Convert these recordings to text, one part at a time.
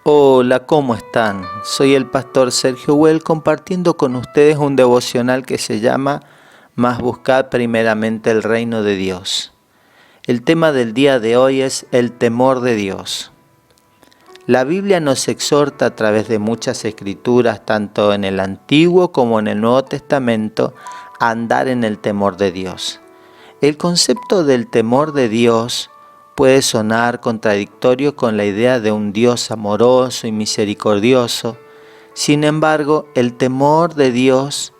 Hola, ¿cómo están? Soy el pastor Sergio Well compartiendo con ustedes un devocional que se llama Mas buscad primeramente el reino de Dios. El tema del día de hoy es el temor de Dios. La Biblia nos exhorta a través de muchas escrituras, tanto en el Antiguo como en el Nuevo Testamento, a andar en el temor de Dios. El concepto del temor de Dios puede sonar contradictorio con la idea de un Dios amoroso y misericordioso. Sin embargo, el temor de Dios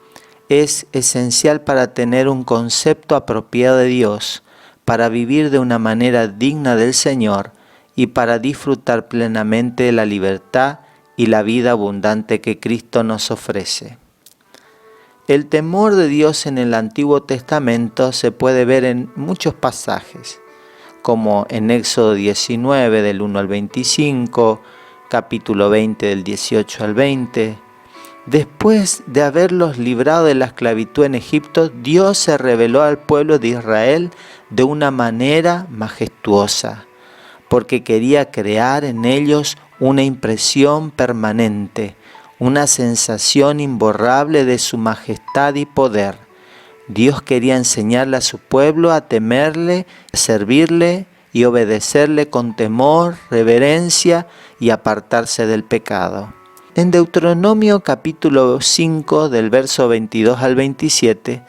es esencial para tener un concepto apropiado de Dios, para vivir de una manera digna del Señor y para disfrutar plenamente de la libertad y la vida abundante que Cristo nos ofrece. El temor de Dios en el Antiguo Testamento se puede ver en muchos pasajes, como en Éxodo 19 del 1 al 25, capítulo 20 del 18 al 20. Después de haberlos librado de la esclavitud en Egipto, Dios se reveló al pueblo de Israel de una manera majestuosa, porque quería crear en ellos una impresión permanente, una sensación imborrable de su majestad y poder. Dios quería enseñarle a su pueblo a temerle, a servirle y obedecerle con temor, reverencia y apartarse del pecado. En Deuteronomio capítulo 5 del verso 22 al 27,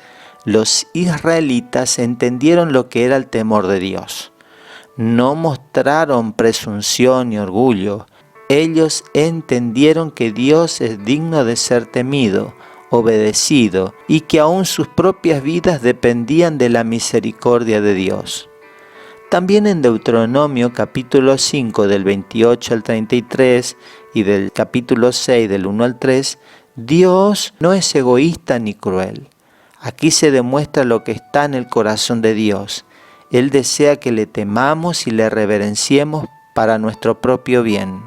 los israelitas entendieron lo que era el temor de Dios. No mostraron presunción ni orgullo. Ellos entendieron que Dios es digno de ser temido, obedecido, y que aún sus propias vidas dependían de la misericordia de Dios. También en Deuteronomio capítulo 5 del 28 al 33 y del capítulo 6 del 1 al 3, Dios no es egoísta ni cruel. Aquí se demuestra lo que está en el corazón de Dios. Él desea que le temamos y le reverenciemos para nuestro propio bien.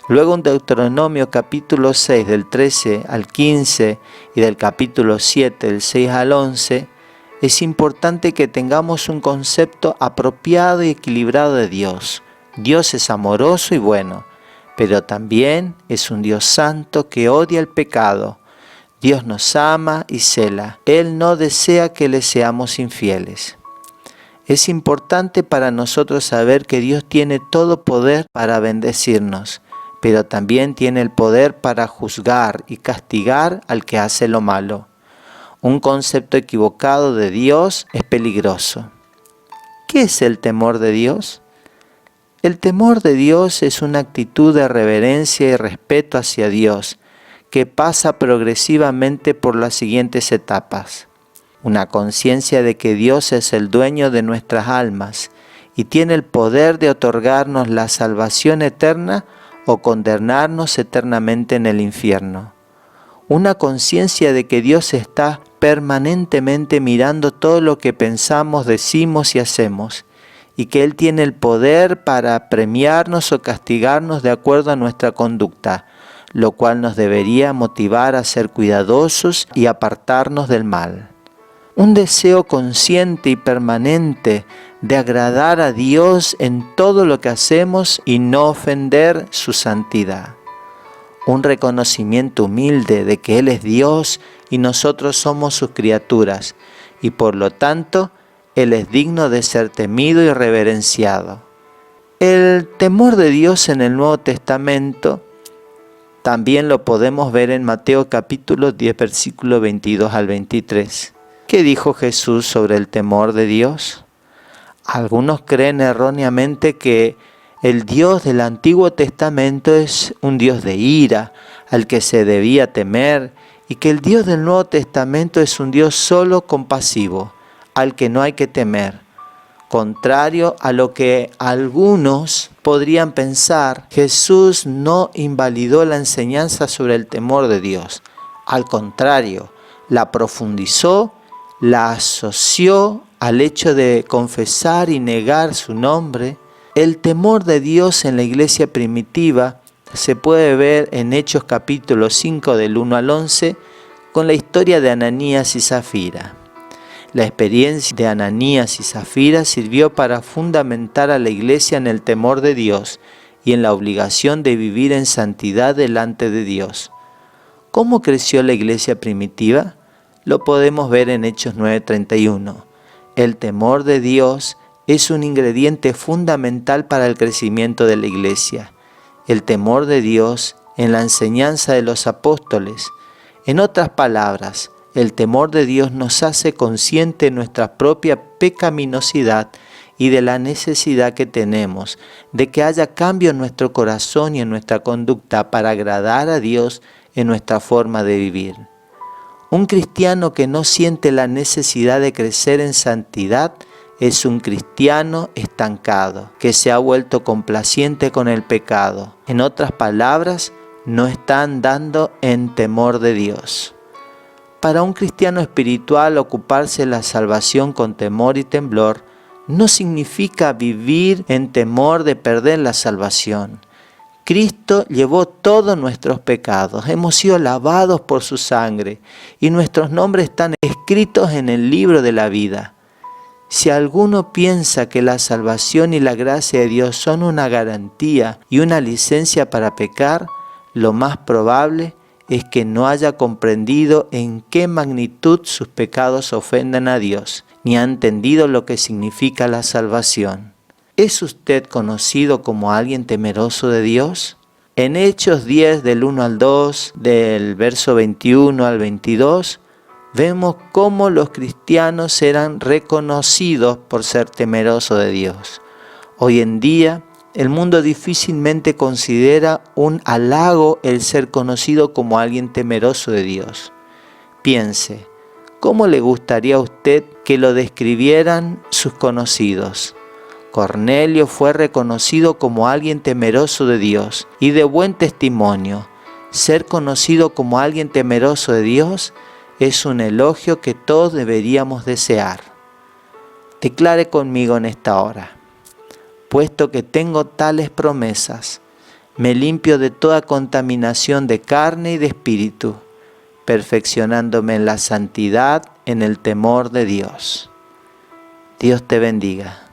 Luego en Deuteronomio capítulo 6 del 13 al 15 y del capítulo 7 del 6 al 11, es importante que tengamos un concepto apropiado y equilibrado de Dios. Dios es amoroso y bueno, pero también es un Dios santo que odia el pecado. Dios nos ama y cela. Él no desea que le seamos infieles. Es importante para nosotros saber que Dios tiene todo poder para bendecirnos, pero también tiene el poder para juzgar y castigar al que hace lo malo. Un concepto equivocado de Dios es peligroso. ¿Qué es el temor de Dios? El temor de Dios es una actitud de reverencia y respeto hacia Dios que pasa progresivamente por las siguientes etapas. Una conciencia de que Dios es el dueño de nuestras almas y tiene el poder de otorgarnos la salvación eterna o condenarnos eternamente en el infierno. Una conciencia de que Dios está permanentemente mirando todo lo que pensamos, decimos y hacemos, y que Él tiene el poder para premiarnos o castigarnos de acuerdo a nuestra conducta, lo cual nos debería motivar a ser cuidadosos y apartarnos del mal. Un deseo consciente y permanente de agradar a Dios en todo lo que hacemos y no ofender su santidad. Un reconocimiento humilde de que Él es Dios y nosotros somos sus criaturas, y por lo tanto, Él es digno de ser temido y reverenciado. El temor de Dios en el Nuevo Testamento también lo podemos ver en Mateo capítulo 10, versículo 22 al 23. ¿Qué dijo Jesús sobre el temor de Dios? Algunos creen erróneamente que el Dios del Antiguo Testamento es un Dios de ira, al que se debía temer, y que el Dios del Nuevo Testamento es un Dios solo compasivo, al que no hay que temer. Contrario a lo que algunos podrían pensar, Jesús no invalidó la enseñanza sobre el temor de Dios. Al contrario, la profundizó, la asoció al hecho de confesar y negar su nombre. El temor de Dios en la iglesia primitiva se puede ver en Hechos capítulo 5 del 1 al 11 con la historia de Ananías y Zafira. La experiencia de Ananías y Zafira sirvió para fundamentar a la iglesia en el temor de Dios y en la obligación de vivir en santidad delante de Dios. ¿Cómo creció la iglesia primitiva? Lo podemos ver en Hechos 9:31. El temor de Dios es un ingrediente fundamental para el crecimiento de la iglesia. El temor de Dios en la enseñanza de los apóstoles. En otras palabras, el temor de Dios nos hace consciente de nuestra propia pecaminosidad y de la necesidad que tenemos de que haya cambio en nuestro corazón y en nuestra conducta para agradar a Dios en nuestra forma de vivir. Un cristiano que no siente la necesidad de crecer en santidad es un cristiano estancado, que se ha vuelto complaciente con el pecado. En otras palabras, no está andando en temor de Dios. Para un cristiano espiritual, ocuparse de la salvación con temor y temblor no significa vivir en temor de perder la salvación. Cristo llevó todos nuestros pecados, hemos sido lavados por su sangre y nuestros nombres están escritos en el libro de la vida. Si alguno piensa que la salvación y la gracia de Dios son una garantía y una licencia para pecar, lo más probable es que no haya comprendido en qué magnitud sus pecados ofenden a Dios, ni ha entendido lo que significa la salvación. ¿Es usted conocido como alguien temeroso de Dios? En Hechos 10, del 1 al 2, del verso 21 al 22, vemos cómo los cristianos eran reconocidos por ser temerosos de Dios. Hoy en día, el mundo difícilmente considera un halago el ser conocido como alguien temeroso de Dios. Piense, ¿cómo le gustaría a usted que lo describieran sus conocidos? Cornelio fue reconocido como alguien temeroso de Dios y de buen testimonio. Ser conocido como alguien temeroso de Dios es un elogio que todos deberíamos desear. Declare conmigo en esta hora: puesto que tengo tales promesas, me limpio de toda contaminación de carne y de espíritu, perfeccionándome en la santidad, en el temor de Dios. Dios te bendiga.